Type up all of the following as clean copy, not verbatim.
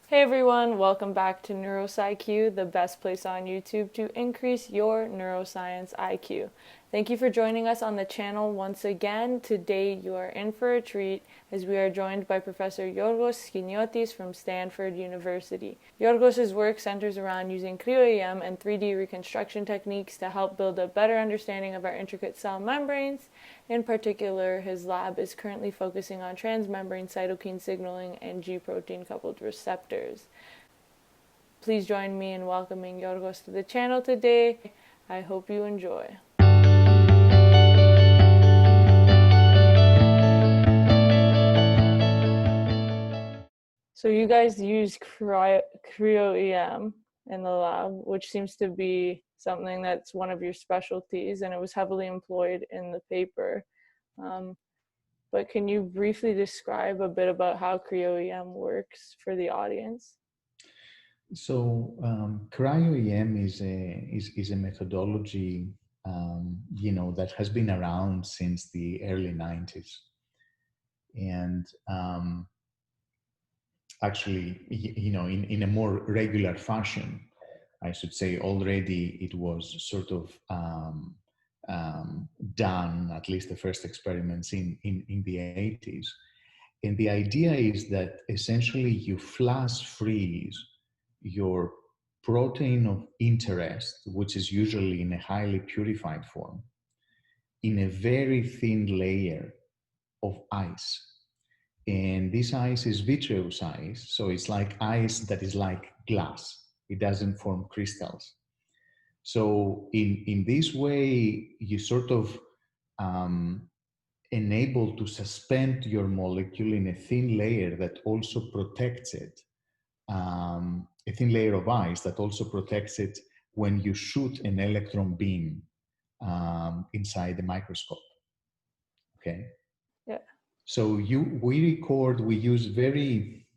Hey everyone, welcome back to NeurosIQ, the best place on YouTube to increase your neuroscience IQ. Thank you for joining us on the channel once again. Today you are in for a treat as we are joined by Professor Georgios Skiniotis from Stanford University. Georgios' work centers around using Cryo-EM and 3D reconstruction techniques to help build a better understanding of our intricate cell membranes. In particular, his lab is currently focusing on transmembrane cytokine signaling and G-protein coupled receptors. Please join me in welcoming Georgios to the channel today. I hope you enjoy. So you guys use Cryo-EM in the lab, which seems to be something that's one of your specialties, and it was heavily employed in the paper. But can you briefly describe a bit about how Cryo-EM works for the audience? So Cryo-EM is a methodology, that has been around since the early 90s. And actually, in a more regular fashion, I should say already it was sort of done, at least the first experiments in the 80s. And the idea is that essentially you flash freeze your protein of interest, which is usually in a highly purified form, in a very thin layer of ice. And this ice is vitreous ice, so it's like ice that is like glass. It doesn't form crystals. So in this way, you sort of enable to suspend your molecule in a thin layer that also protects it, a thin layer of ice that also protects it when you shoot an electron beam inside the microscope. Okay. Yeah. So we use very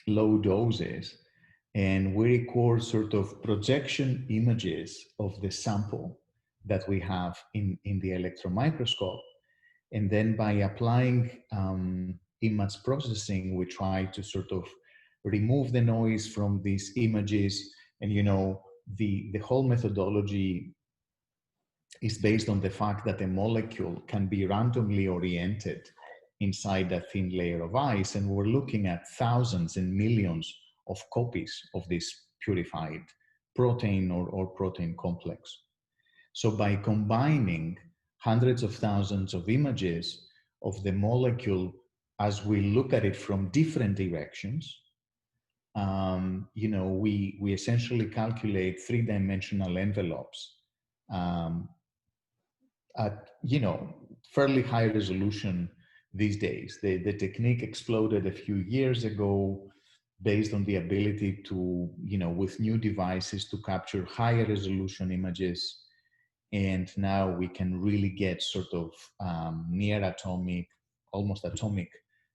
low doses, and we record sort of projection images of the sample that we have in the electron microscope. And then by applying image processing, we try to sort of remove the noise from these images. And, the whole methodology is based on the fact that a molecule can be randomly oriented inside that thin layer of ice. And we're looking at thousands and millions of copies of this purified protein or protein complex. So by combining hundreds of thousands of images of the molecule as we look at it from different directions, we essentially calculate three-dimensional envelopes at fairly high resolution these days. The technique exploded a few years ago based on the ability to, with new devices to capture higher resolution images. And now we can really get sort of near atomic, almost atomic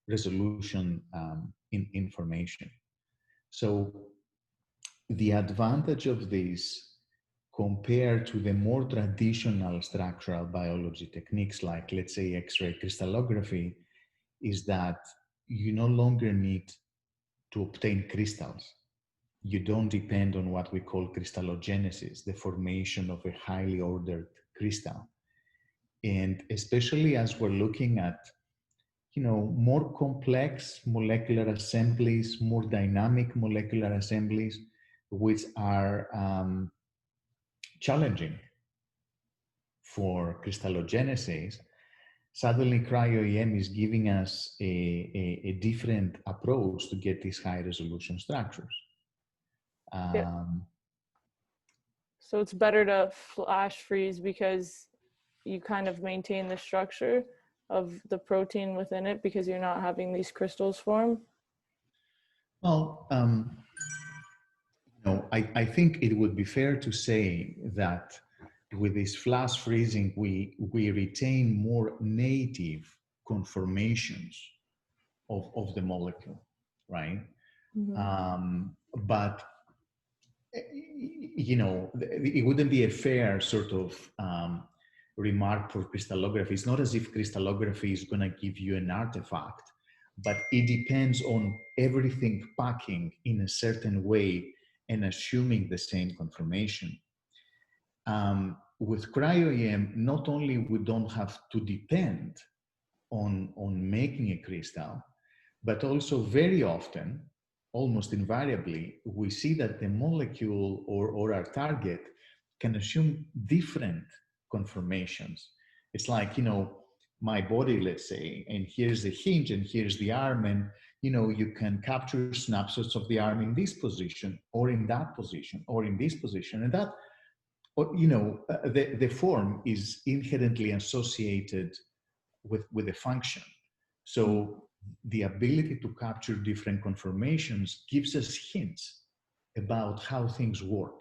resolution in information. So the advantage of this compared to the more traditional structural biology techniques like, let's say, X-ray crystallography, is that you no longer need to obtain crystals. You don't depend on what we call crystallogenesis, the formation of a highly ordered crystal. And especially as we're looking at, more complex molecular assemblies, more dynamic molecular assemblies, which are challenging for crystallogenesis, suddenly Cryo-EM is giving us a different approach to get these high resolution structures. Yeah. So it's better to flash freeze because you kind of maintain the structure of the protein within it because you're not having these crystals form. Well, I think it would be fair to say that with this flash freezing, we retain more native conformations of the molecule, right? But it wouldn't be a fair sort of remark for crystallography. It's not as if crystallography is going to give you an artifact but it depends on everything packing in a certain way and assuming the same conformation. With cryo-EM, not only we don't have to depend on making a crystal, but also very often, almost invariably, we see that the molecule or our target can assume different conformations. It's like, my body, let's say, and here's the hinge and here's the arm, and you can capture snapshots of the arm in this position or in that position or in this position, and that, the form is inherently associated with a function. So the ability to capture different conformations gives us hints about how things work.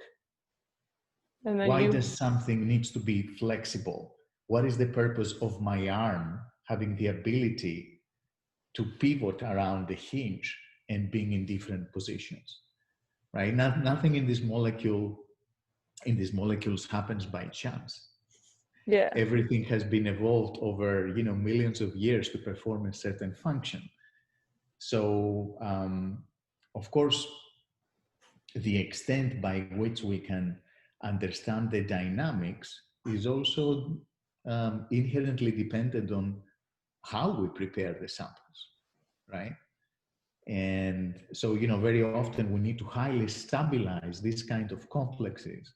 And then Why does something needs to be flexible? What is the purpose of my arm having the ability to pivot around the hinge and being in different positions, right? Nothing in these molecules happens by chance. yeah, Everything has been evolved over millions of years to perform a certain function. So of course, the extent by which we can understand the dynamics is also inherently dependent on how we prepare the samples, right? And so very often we need to highly stabilize these kind of complexes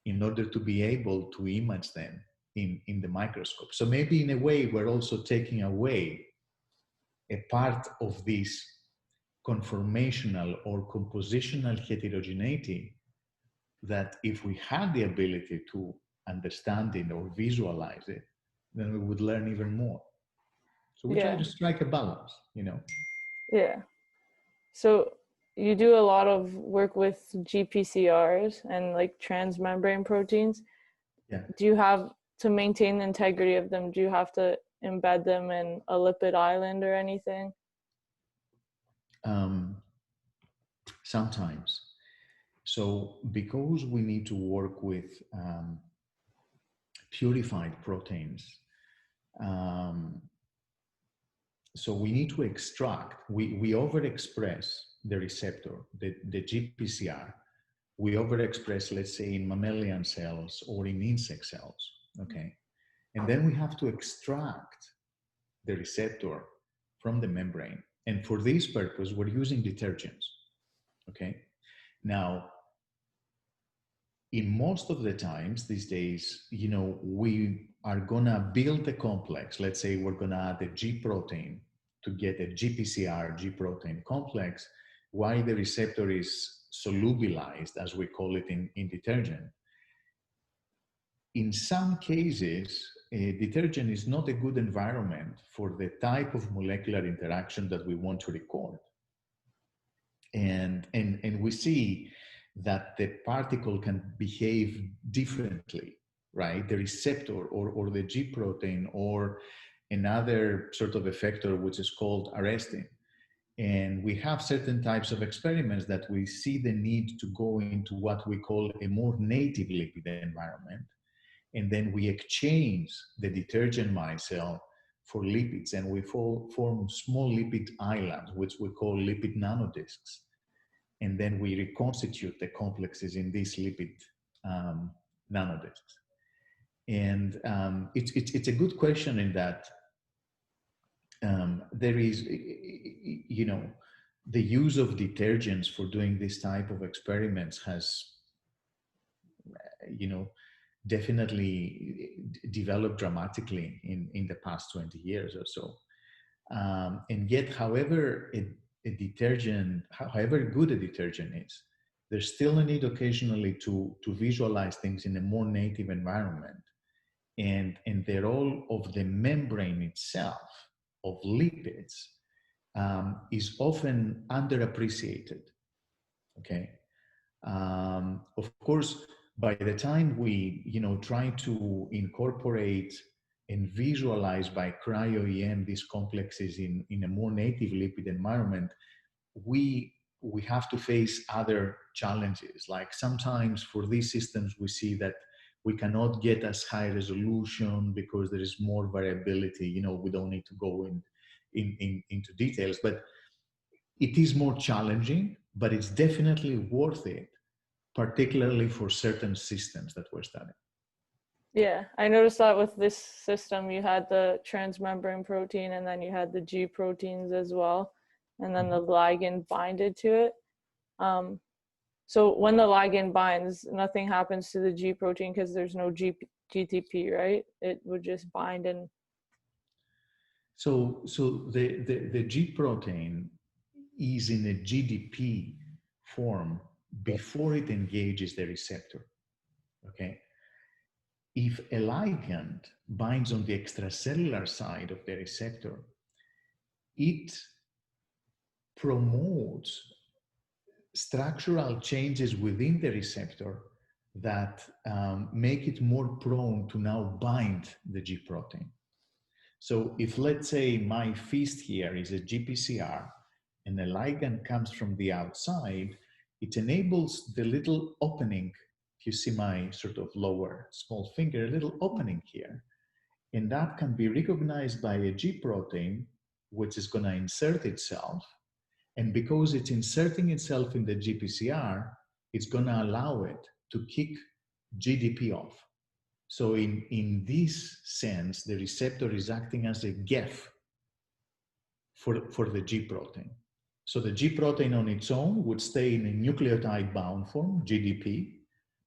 in order to be able to image them in the microscope. So maybe in a way, we're also taking away a part of this conformational or compositional heterogeneity that if we had the ability to understand it or visualize it, then we would learn even more. So we try yeah, to strike a balance, yeah. So you do a lot of work with GPCRs and like transmembrane proteins. Yeah. Do you have to maintain the integrity of them? Do you have to embed them in a lipid island or anything? Sometimes. So because we need to work with purified proteins, so we need to extract, we overexpress the receptor, the GPCR. We overexpress, let's say, in mammalian cells or in insect cells, okay? And then we have to extract the receptor from the membrane. And for this purpose, we're using detergents, okay? Now, in most of the times these days, we are gonna build a complex. Let's say we're gonna add a G protein to get a GPCR G protein complex, while the receptor is solubilized, as we call it in detergent. In some cases, a detergent is not a good environment for the type of molecular interaction that we want to record. And we see that the particle can behave differently, right? The receptor or the G protein or another sort of effector, which is called arrestin. And we have certain types of experiments that we see the need to go into what we call a more native lipid environment. And then we exchange the detergent micelle for lipids, and we form small lipid islands, which we call lipid nanodiscs. And then we reconstitute the complexes in these lipid nanodiscs. And it's a good question in that there is, the use of detergents for doing this type of experiments has, definitely developed dramatically in the past 20 years or so. And yet, however a detergent, however good a detergent is, there's still a need occasionally to visualize things in a more native environment. And the role of the membrane itself, of lipids, is often underappreciated, okay? Of course, by the time we, try to incorporate and visualize by cryo-EM these complexes in a more native lipid environment, we have to face other challenges. Like sometimes for these systems, we see that we cannot get as high resolution because there is more variability. We don't need to go into details, but it is more challenging, but it's definitely worth it, particularly for certain systems that we're studying. Yeah, I noticed that with this system, you had the transmembrane protein and then you had the G proteins as well, and then the ligand binded to it. So when the ligand binds, nothing happens to the G protein because there's no GTP, right? It would just bind and. So the G protein is in a GDP form before it engages the receptor. Okay. If a ligand binds on the extracellular side of the receptor, it promotes structural changes within the receptor that make it more prone to now bind the G protein. So if, let's say, my fist here is a GPCR and the ligand comes from the outside, it enables the little opening. If you see my sort of lower small finger, a little opening here, and that can be recognized by a G protein, which is going to insert itself. And because it's inserting itself in the GPCR, it's going to allow it to kick GDP off. So in this sense, the receptor is acting as a GEF for the G protein. So the G protein on its own would stay in a nucleotide bound form, GDP,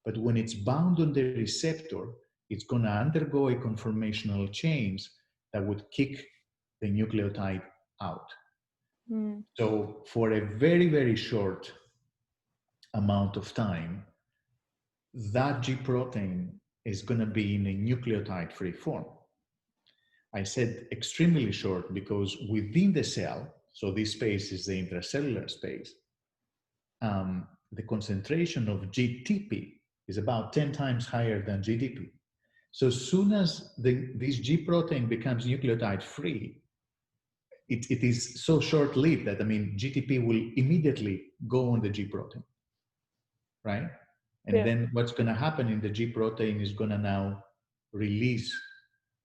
but when it's bound on the receptor, it's going to undergo a conformational change that would kick the nucleotide out. So for a very, very short amount of time, that G protein is going to be in a nucleotide-free form. I said extremely short because within the cell, so this space is the intracellular space, the concentration of GTP is about 10 times higher than GDP. So as soon as this G protein becomes nucleotide-free, it is so short-lived that, I mean, GTP will immediately go on the G protein, right? And then what's going to happen in the G protein is going to now release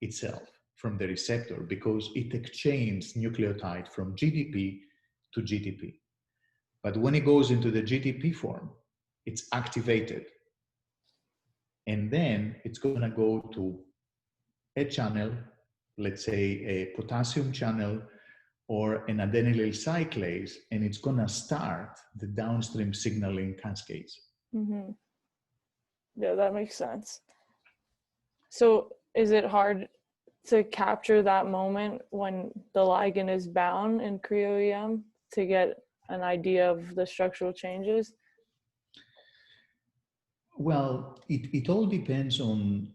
itself from the receptor because it exchanged nucleotide from GDP to GTP. But when it goes into the GTP form, it's activated. And then it's going to go to a channel, let's say a potassium channel or an adenylyl cyclase, and it's going to start the downstream signaling cascades. Mm-hmm. Yeah, that makes sense. So is it hard to capture that moment when the ligand is bound in Cryo-EM to get an idea of the structural changes? Well, it all depends on,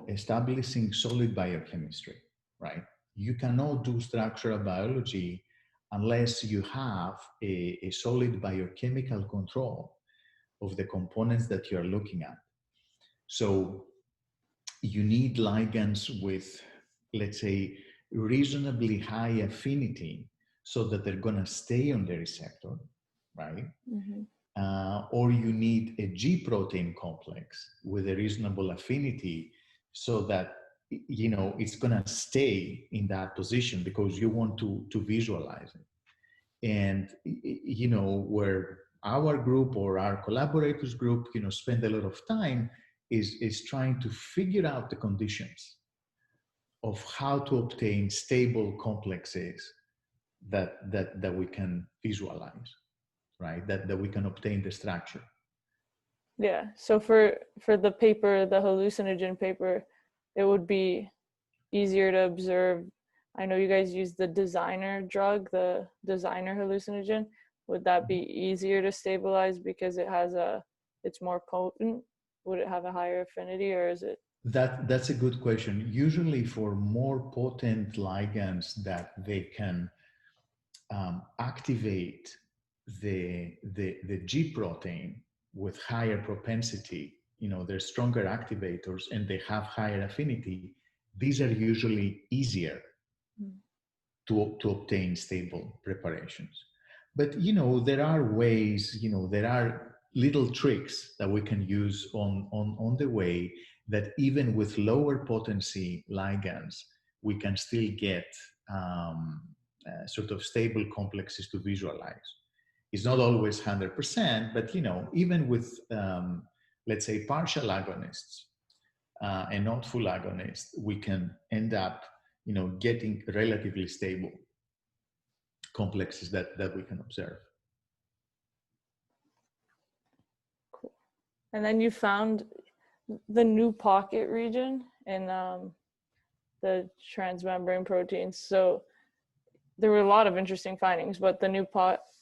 establishing solid biochemistry, right? You cannot do structural biology unless you have a solid biochemical control of the components that you're looking at. So you need ligands with, let's say, reasonably high affinity so that they're going to stay on the receptor, right? Mm-hmm. Or you need a G protein complex with a reasonable affinity so that, it's going to stay in that position because you want to visualize it. And, where our group or our collaborators group, spend a lot of time is trying to figure out the conditions of how to obtain stable complexes that we can visualize, right? That we can obtain the structure. Yeah. So for the paper, the hallucinogen paper, it would be easier to observe. I know you guys use the designer drug, the designer hallucinogen. Would that be easier to stabilize because it's more potent? Would it have a higher affinity, or is it? That's a good question. Usually for more potent ligands that they can activate the G protein with higher propensity, they're stronger activators and they have higher affinity, these are usually easier to obtain stable preparations. But, there are ways, there are little tricks that we can use on the way that even with lower potency ligands, we can still get sort of stable complexes to visualize. It's not always 100%, but even with let's say partial agonists and not full agonists, we can end up getting relatively stable complexes that we can observe. Cool. And then you found the new pocket region in the transmembrane proteins. So there were a lot of interesting findings, but the new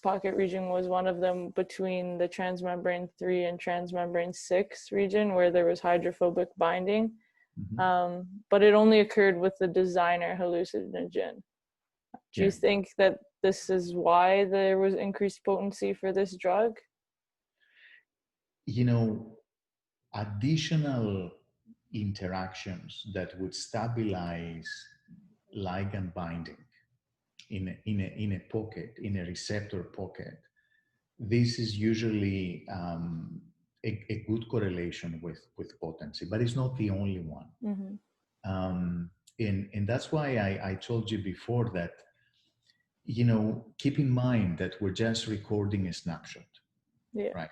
pocket region was one of them between the transmembrane 3 and transmembrane 6 region, where there was hydrophobic binding. Mm-hmm. But it only occurred with the designer hallucinogen. Do you think that this is why there was increased potency for this drug? Additional interactions that would stabilize ligand binding in a pocket, in a receptor pocket, this is usually a good correlation with potency, but it's not the only one. Mm-hmm. And that's why I told you before that, keep in mind that we're just recording a snapshot, right?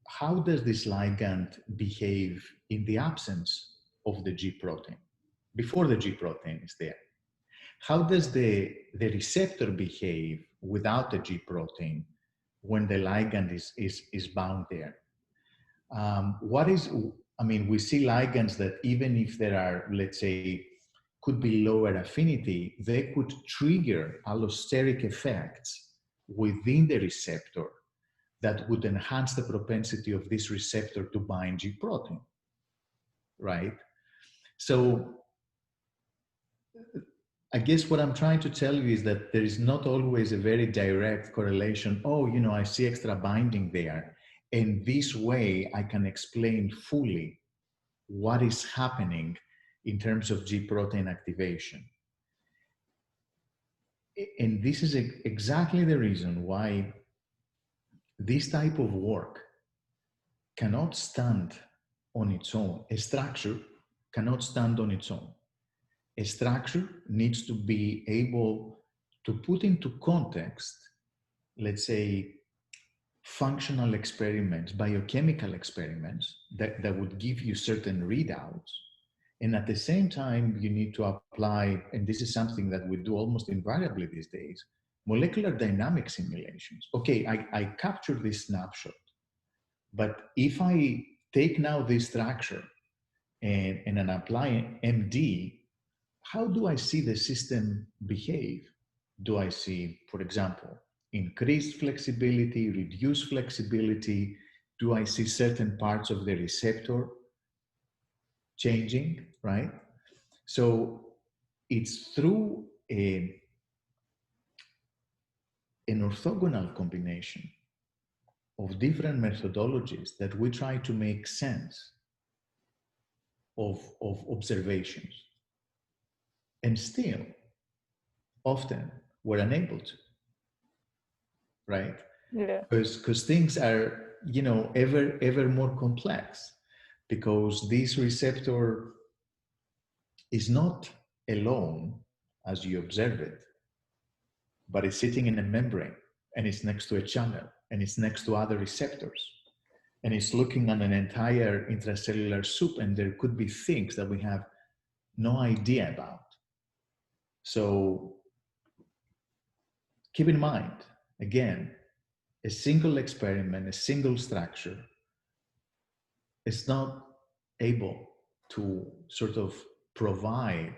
How does this ligand behave in the absence of the G protein, before the G protein is there? How does the receptor behave without the G protein when the ligand is bound there? We see ligands that even if there are, let's say, could be lower affinity, they could trigger allosteric effects within the receptor that would enhance the propensity of this receptor to bind G protein, right? So I guess what I'm trying to tell you is that there is not always a very direct correlation. I see extra binding there. And this way I can explain fully what is happening in terms of G protein activation. And this is exactly the reason why this type of work cannot stand on its own. A structure cannot stand on its own. A structure needs to be able to put into context, let's say, functional experiments, biochemical experiments that would give you certain readouts. And at the same time, you need to apply, and this is something that we do almost invariably these days, molecular dynamic simulations. Okay, I capture this snapshot, but if I take now this structure and then apply MD, how do I see the system behave? Do I see, for example, increased flexibility, reduced flexibility? Do I see certain parts of the receptor changing, right? So it's through an orthogonal combination of different methodologies that we try to make sense of observations. And still, often we're unable to, right? Yeah. Because things are, ever more complex, because this receptor is not alone as you observe it, but it's sitting in a membrane, and it's next to a channel, and it's next to other receptors, and it's looking at an entire intracellular soup, and there could be things that we have no idea about. So keep in mind, again, a single experiment, a single structure is not able to sort of provide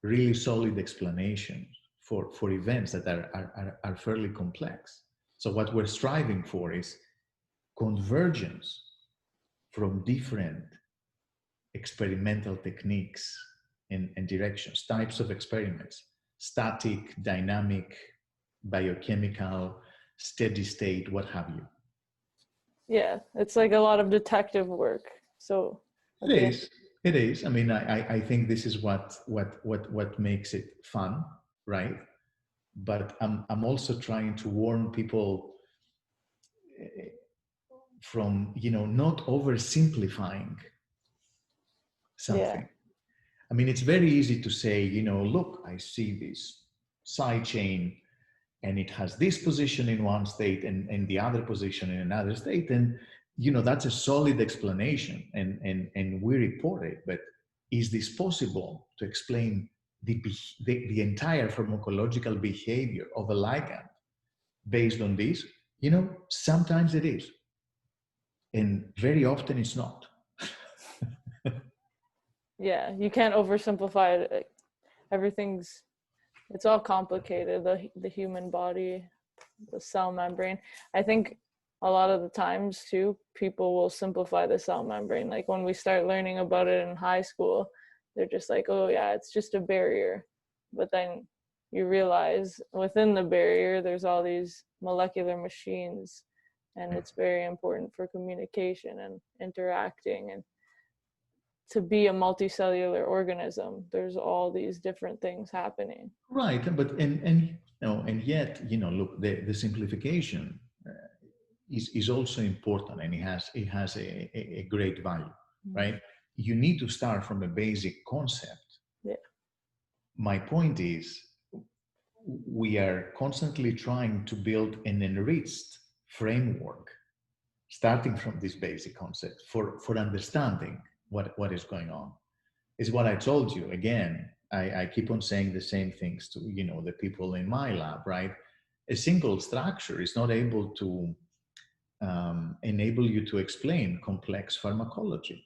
really solid explanations for events that are fairly complex. So what we're striving for is convergence from different experimental techniques and directions, types of experiments, static, dynamic, biochemical, steady state, what have you. Yeah, it's like a lot of detective work. So it is. I mean, I think this is what makes it fun, right? But I'm also trying to warn people from, not oversimplifying something. I mean, it's very easy to say, look, I see this side chain and it has this position in one state and the other position in another state. And, that's a solid explanation and we report it. But is this possible to explain the entire pharmacological behavior of a ligand based on this? Sometimes it is. And very often it's not. Yeah, you can't oversimplify it. It's all complicated. The human body, the cell membrane. I think a lot of the times too, people will simplify the cell membrane. Like when we start learning about it in high school, they're just like, oh yeah, it's just a barrier. But then you realize within the barrier, there's all these molecular machines, and it's very important for communication and interacting. And to be a multicellular organism, there's all these different things happening. Right, but and yet, look, the simplification is also important, and it has a great value, right? You need to start from a basic concept. Yeah. My point is, we are constantly trying to build an enriched framework, starting from this basic concept for understanding what is going on. Is what I told you again. I keep on saying the same things to the people in my lab, right? A single structure is not able to enable you to explain complex pharmacology,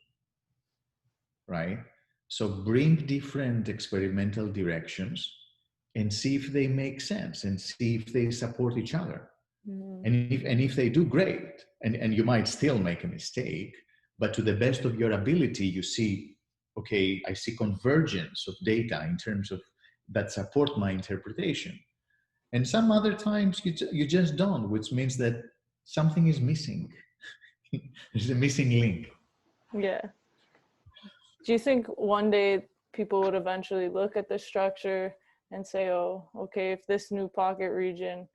right? So bring different experimental directions and see if they make sense and see if they support each other. And if they do, great. And you might still make a mistake, but to the best of your ability, you see, okay, I see convergence of data in terms of that support my interpretation. And some other times you just don't, which means that something is missing. There's a missing link. Yeah. Do you think one day people would eventually look at the structure and say, oh, okay, if this new pocket region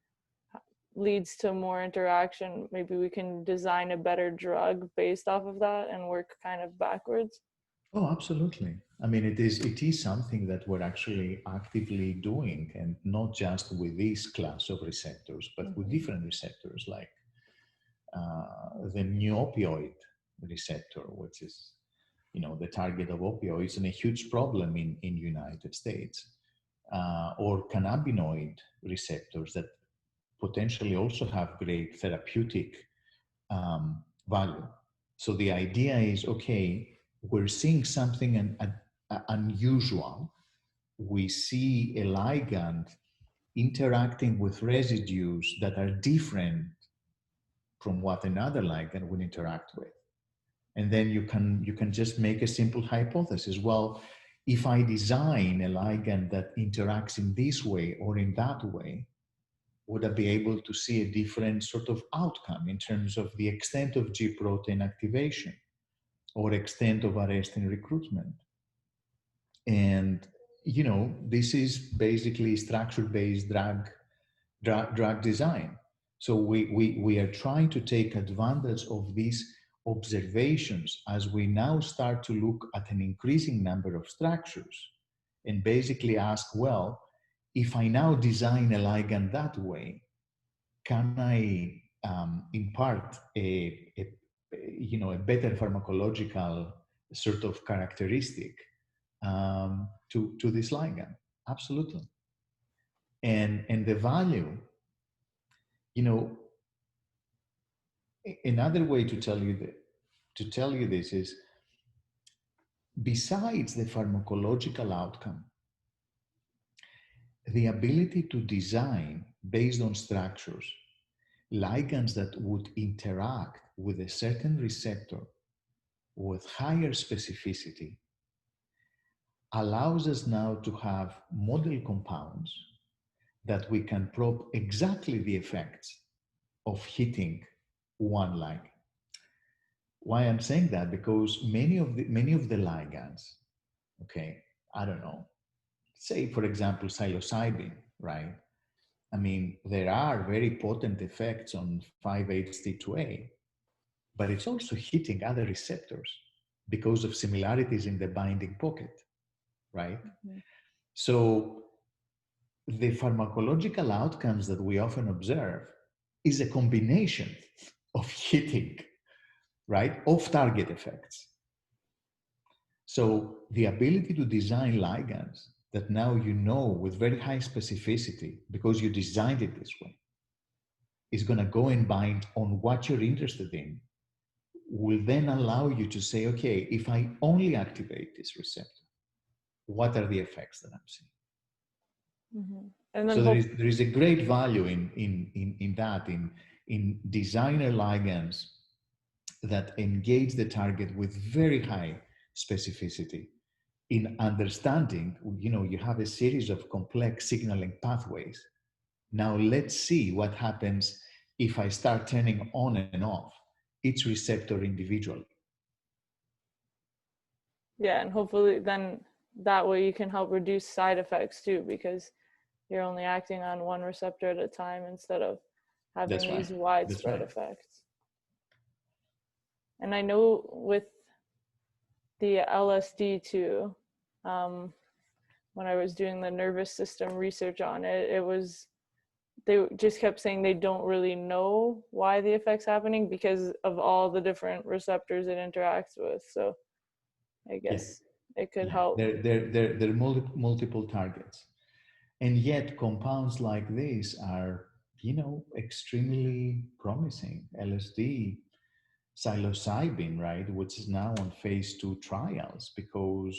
leads to more interaction, maybe we can design a better drug based off of that and work kind of backwards? Oh, absolutely. I mean, it is something that we're actually actively doing, and not just with this class of receptors, but with different receptors, like the new opioid receptor, which is, the target of opioids and a huge problem in United States, or cannabinoid receptors that potentially also have great therapeutic value. So the idea is, okay, we're seeing something unusual. We see a ligand interacting with residues that are different from what another ligand would interact with. And then you can just make a simple hypothesis. Well, if I design a ligand that interacts in this way or in that way, would I be able to see a different sort of outcome in terms of the extent of G protein activation or extent of arrest and recruitment? And, this is basically structure-based drug design. So we are trying to take advantage of these observations as we now start to look at an increasing number of structures and basically ask, well, if I now design a ligand that way, can I impart a better pharmacological sort of characteristic to this ligand? Absolutely. And the value, another way to tell you this is, besides the pharmacological outcome, the ability to design based on structures ligands that would interact with a certain receptor with higher specificity allows us now to have model compounds that we can probe exactly the effects of hitting one ligand. Why I'm saying that? Because many of the ligands, okay, I don't know, say for example psilocybin, right? I mean, there are very potent effects on 5-HT2A, but it's also hitting other receptors because of similarities in the binding pocket. right? Mm-hmm. So the pharmacological outcomes that we often observe is a combination of hitting, right, off-target effects. So the ability to design ligands that now you know with very high specificity, because you designed it this way, is going to go and bind on what you're interested in, will then allow you to say, okay, if I only activate this receptor, what are the effects that I'm seeing? Mm-hmm. And then So there is a great value in that, in designer ligands that engage the target with very high specificity, in understanding, you have a series of complex signaling pathways. Now let's see what happens if I start turning on and off each receptor individually. yeah, and hopefully then that way you can help reduce side effects too, because you're only acting on one receptor at a time instead of having That's right. these That's widespread right. effects. And I know with the LSD too, um, when I was doing the nervous system research on it, they just kept saying they don't really know why the effect's happening because of all the different receptors it interacts with. So I Yeah. guess it could Yeah. help. There are multiple targets. And yet compounds like this are, extremely promising. LSD, psilocybin, right, which is now on phase 2 trials, because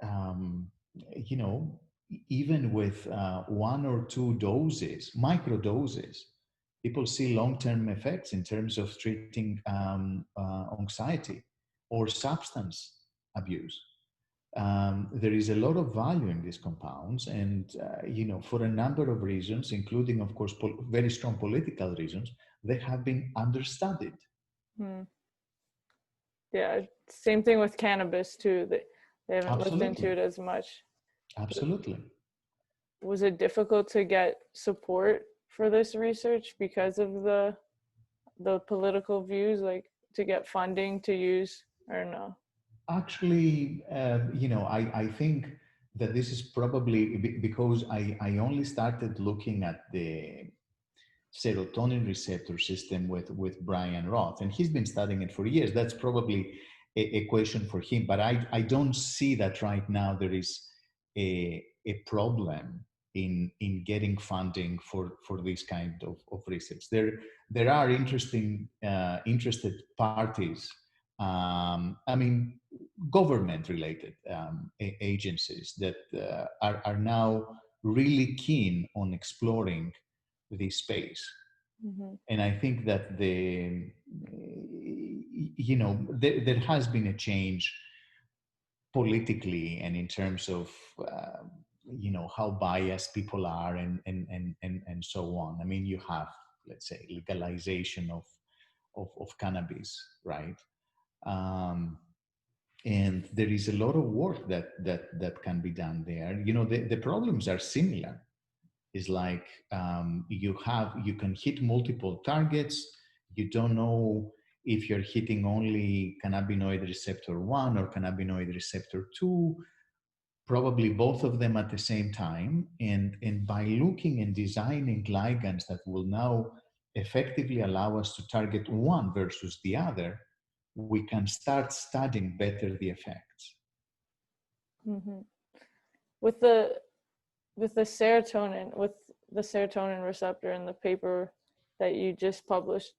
um, you know even with one or two doses, micro doses, people see long-term effects in terms of treating anxiety or substance abuse. There is a lot of value in these compounds, and for a number of reasons, including, of course, very strong political reasons, they have been understudied. Hmm. Yeah, same thing with cannabis too. They haven't looked into Absolutely, it as much. absolutely. Was it difficult to get support for this research because of the political views, like to get funding to use, or no? Actually, I think that this is probably because I only started looking at the serotonin receptor system with Brian Roth, and he's been studying it for years. That's probably a question for him, but I don't see that right now there is a problem in getting funding for this kind of research. There are interested parties. I mean, government-related agencies that are now really keen on exploring this space. Mm-hmm. And I think that there has been a change politically and in terms of how biased people are, and so on. I mean, you have, let's say, legalization of cannabis, right? Um, and there is a lot of work that can be done there. The problems are similar. Is like, you can hit multiple targets. You don't know if you're hitting only cannabinoid receptor 1 or cannabinoid receptor 2, probably both of them at the same time. And by looking and designing ligands that will now effectively allow us to target one versus the other, we can start studying better the effects. Mm-hmm. With the with the serotonin receptor in the paper that you just published,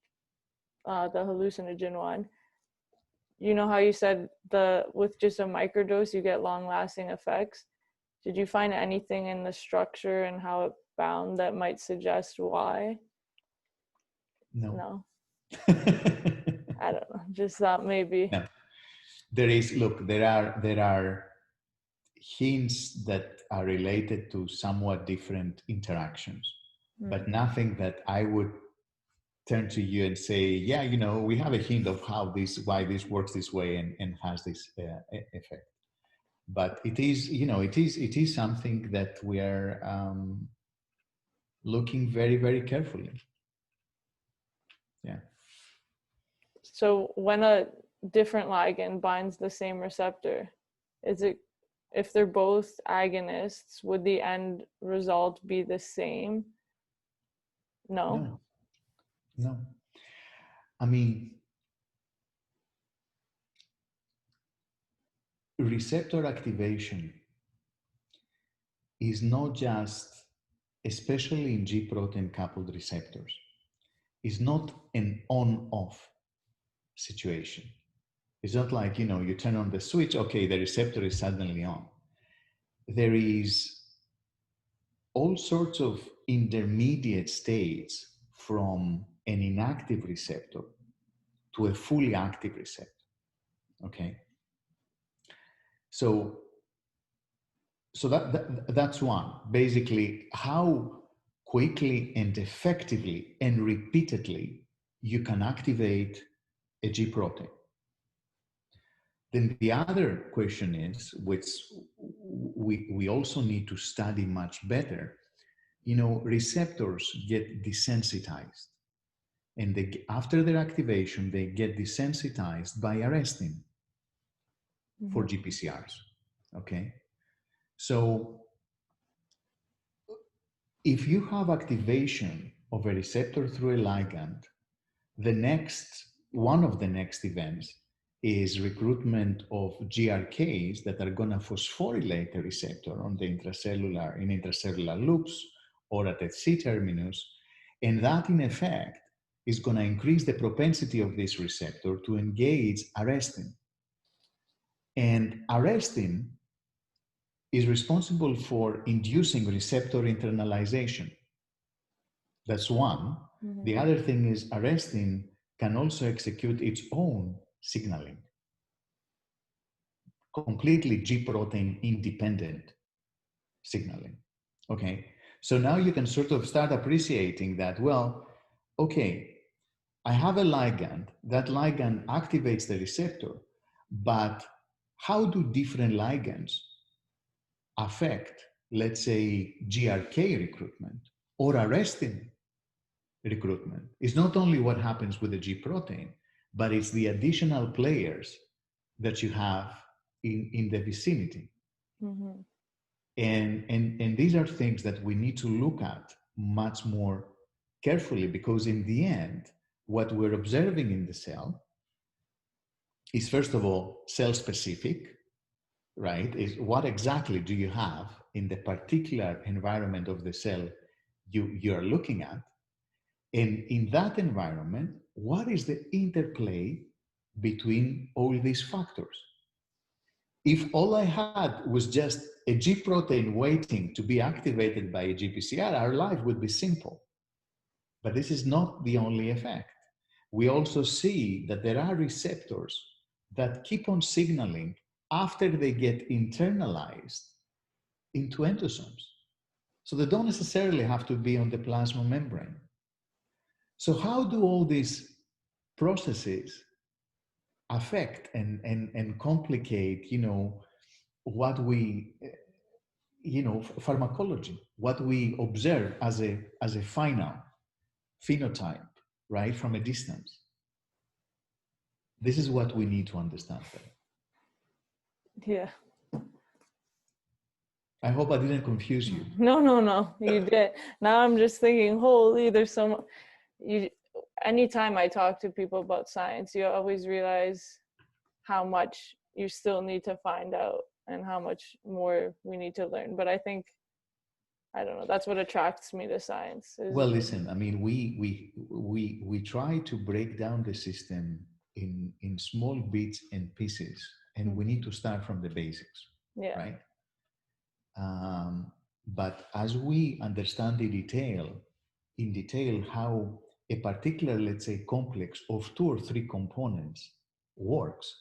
the hallucinogen one, you know how you said with just a microdose you get long lasting effects? Did you find anything in the structure and how it bound that might suggest why? No. No. I don't know. Just thought maybe. No. There are hints that are related to somewhat different interactions, Hmm. but nothing that I would turn to you and say, yeah, we have a hint of why this works this way and has this effect. But it is something that we are looking very, very carefully. Yeah. So when a different ligand binds the same receptor, is it if they're both agonists, would the end result be the same? No. No, no. I mean, receptor activation is not just, especially in G protein coupled receptors, is not an on-off situation. It's not like, you turn on the switch, okay, the receptor is suddenly on. There is all sorts of intermediate states from an inactive receptor to a fully active receptor, okay? So that's one. Basically, how quickly and effectively and repeatedly you can activate a G protein. Then the other question is, which we also need to study much better, receptors get desensitized. And after their activation, they get desensitized by arrestin for GPCRs, okay? So if you have activation of a receptor through a ligand, one of the next events is recruitment of GRKs that are going to phosphorylate the receptor in intracellular loops or at its C terminus. And that, in effect, is going to increase the propensity of this receptor to engage arrestin. And arrestin is responsible for inducing receptor internalization. That's one. The other thing is arrestin can also execute its own signaling, completely G protein independent signaling. Okay, so now you can sort of start appreciating that, well, okay, I have a ligand, that ligand activates the receptor, but how do different ligands affect, let's say, GRK recruitment or arrestin recruitment? It's not only what happens with the G protein, but it's the additional players that you have in the vicinity. And these are things that we need to look at much more carefully, because in the end, what we're observing in the cell is, first of all, cell specific, right? Is what exactly do you have in the particular environment of the cell you're looking at? And in that environment, what is the interplay between all these factors? If all I had was just a G protein waiting to be activated by a GPCR, our life would be simple. But this is not the only effect. We also see that there are receptors that keep on signaling after they get internalized into endosomes. So they don't necessarily have to be on the plasma membrane. So how do all these processes affect and complicate, what we, pharmacology, what we observe as a final phenotype, right, from a distance? This is what we need to understand better. Yeah. I hope I didn't confuse you. No, you did. Now I'm just thinking, holy, there's so much. Anytime I talk to people about science, you always realize how much you still need to find out and how much more we need to learn. But I think, I don't know, that's what attracts me to science. Well, listen, I mean, we try to break down the system in small bits and pieces, and we need to start from the basics, right? But as we understand in detail how a particular, let's say, complex of 2 or 3 components works,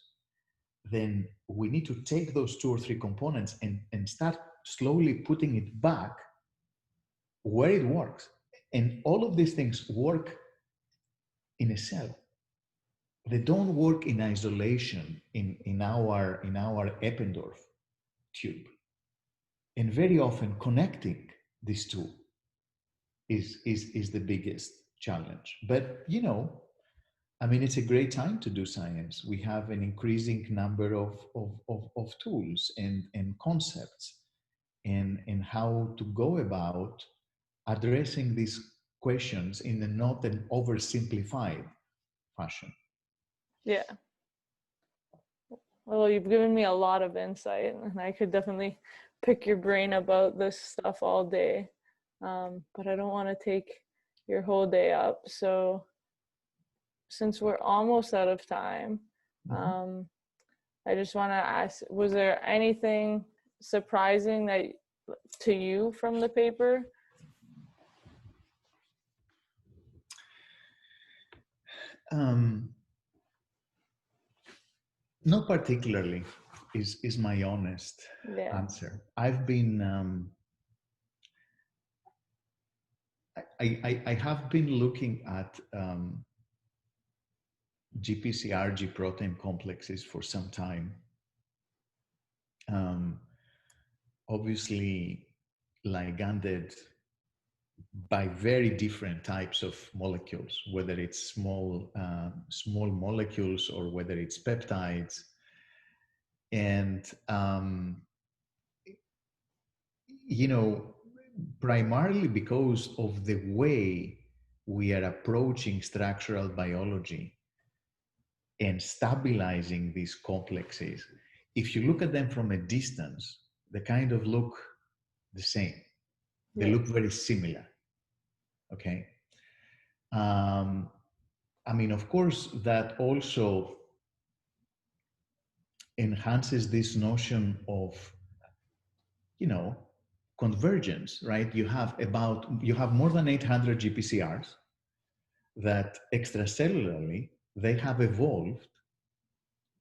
then we need to take those 2 or 3 components and start slowly putting it back where it works. And all of these things work in a cell. They don't work in isolation in our Eppendorf tube. And very often connecting these two is the biggest challenge. But I mean, it's a great time to do science. We have an increasing number of tools and concepts and how to go about addressing these questions in a not an oversimplified fashion. Yeah. Well, you've given me a lot of insight, and I could definitely pick your brain about this stuff all day. But I don't want to take your whole day up. So, since we're almost out of time, Mhm. um, I just want to ask, was there anything surprising that to you from the paper? Um, Not particularly, is my honest Yeah. answer. I've been I have been looking at GPCR Gprotein complexes for some time. Um, Obviously, liganded by very different types of molecules, whether it's small molecules or whether it's peptides, and you know, primarily because of the way we are approaching structural biology and stabilizing these complexes. If you look at them from a distance, they kind of look the same. They Yeah. look very similar. Okay. Um, I mean, of course, that also enhances this notion of, you know, convergence, right? You have more than 800 GPCRs that extracellularly they have evolved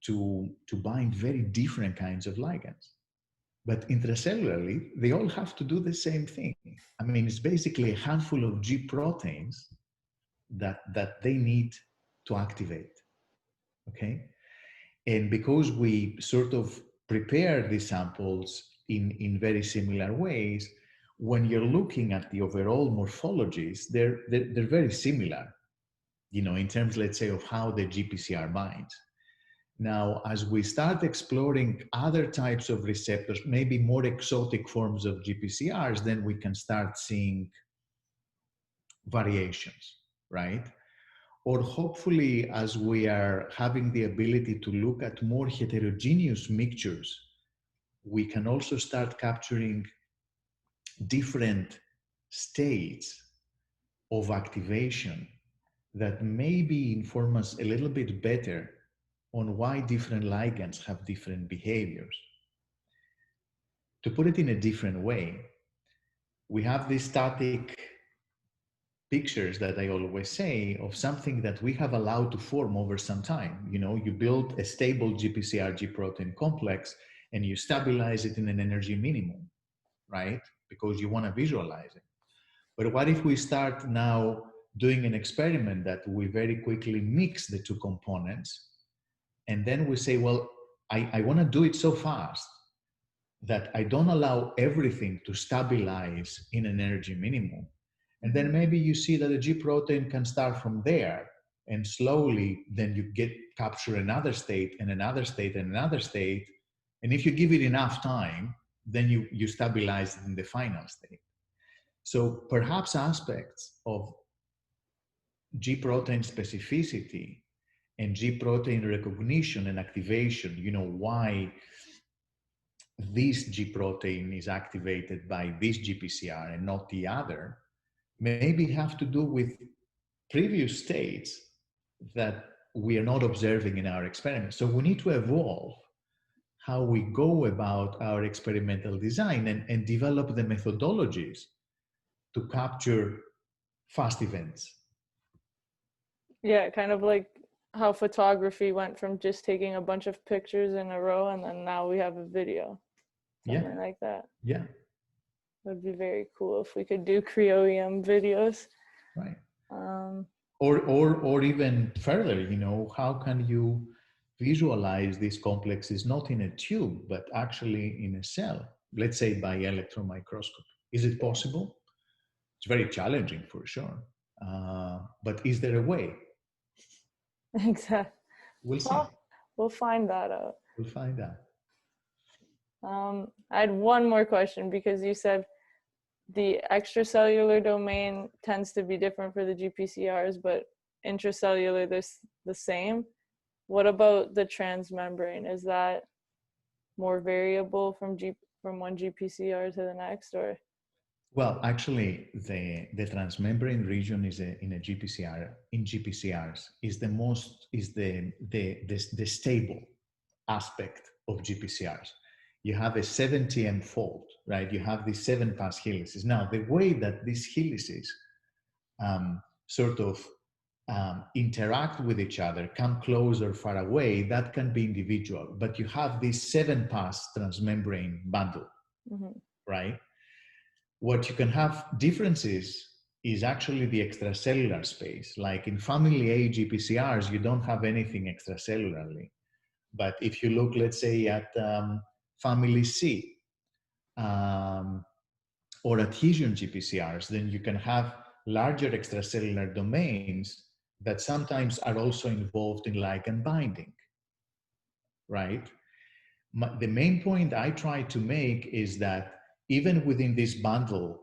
to bind very different kinds of ligands. But intracellularly, they all have to do the same thing. I mean, it's basically a handful of G proteins that they need to activate. Okay. And because we sort of prepare these samples in very similar ways, when you're looking at the overall morphologies, they're very similar, you know, in terms, let's say, of how the GPCR binds. Now, as we start exploring other types of receptors, maybe more exotic forms of GPCRs, then we can start seeing variations, right? Or hopefully, as we are having the ability to look at more heterogeneous mixtures, we can also start capturing different states of activation that maybe inform us a little bit better on why different ligands have different behaviors. To put it in a different way, we have these static pictures that I always say of something that we have allowed to form over some time. You know, you build a stable GPCR G protein complex and you stabilize it in an energy minimum, right? Because you want to visualize it. But what if we start now doing an experiment that we very quickly mix the two components and then we say, well, I want to do it so fast that I don't allow everything to stabilize in an energy minimum. And then maybe you see that the G protein can start from there and slowly then you get capture another state and another state and another state. And if you give it enough time, then you stabilize it in the final state. So perhaps aspects of G protein specificity and G protein recognition and activation, you know, why this G protein is activated by this GPCR and not the other, maybe have to do with previous states that we are not observing in our experiments. So we need to evolve how we go about our experimental design and develop the methodologies to capture fast events. Yeah, kind of like how photography went from just taking a bunch of pictures in a row and then now we have a video. Yeah, Something like that. yeah, Would be very cool if we could do Cryo-EM videos. right. Um, Or even further, you know, how can you visualize these complexes not in a tube, but actually in a cell, let's say by electron microscopy? Is it yeah. possible? It's very challenging for sure. But is there a way? Exactly. We'll see. Well, we'll find that out. We'll find out. I had one more question because you said the extracellular domain tends to be different for the GPCRs, but intracellular, they're the same. What about the transmembrane? Is that more variable from one GPCR to the next, or? Well, actually, the transmembrane region is in a GPCR, in GPCRs, is the stable aspect of GPCRs. You have a 7TM fold, right? You have these 7-pass helices. Now, the way that these helices sort of interact with each other, come close or far away, that can be individual. But you have this 7-pass transmembrane bundle, right? What you can have differences is actually the extracellular space. Like in family A GPCRs, you don't have anything extracellularly. But if you look, let's say, at family C or adhesion GPCRs, then you can have larger extracellular domains that sometimes are also involved in ligand binding, right? The main point I try to make is that even within this bundle,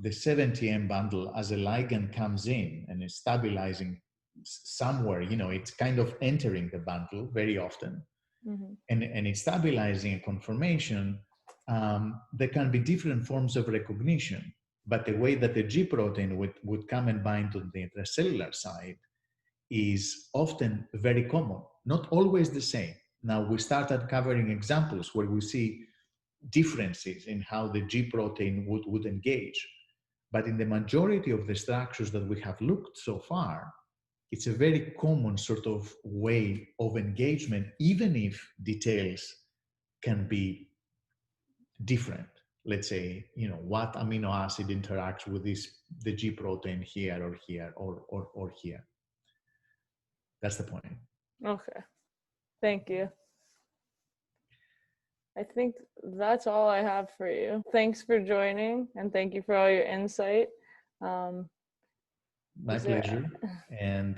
the 7TM bundle, as a ligand comes in and is stabilizing somewhere, it's kind of entering the bundle very often, and it's stabilizing a conformation. There can be different forms of recognition, but the way that the G protein would come and bind on the intracellular side is often very common, not always the same. Now, we started covering examples where we see differences in how the G protein would engage. But in the majority of the structures that we have looked so far, it's a very common sort of way of engagement, even if details can be different. Let's say, what amino acid interacts with the G protein here or here or here. That's the point. Okay. Thank you. I think that's all I have for you. Thanks for joining, and thank you for all your insight. My pleasure. And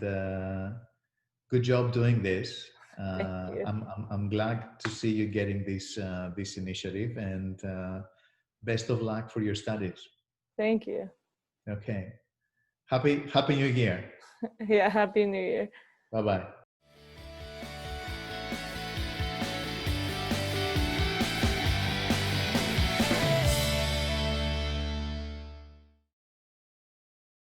good job doing this. Thank you. I'm glad to see you getting this initiative, and best of luck for your studies. Thank you. Okay. Happy New Year. Yeah, Happy New Year. Bye-bye.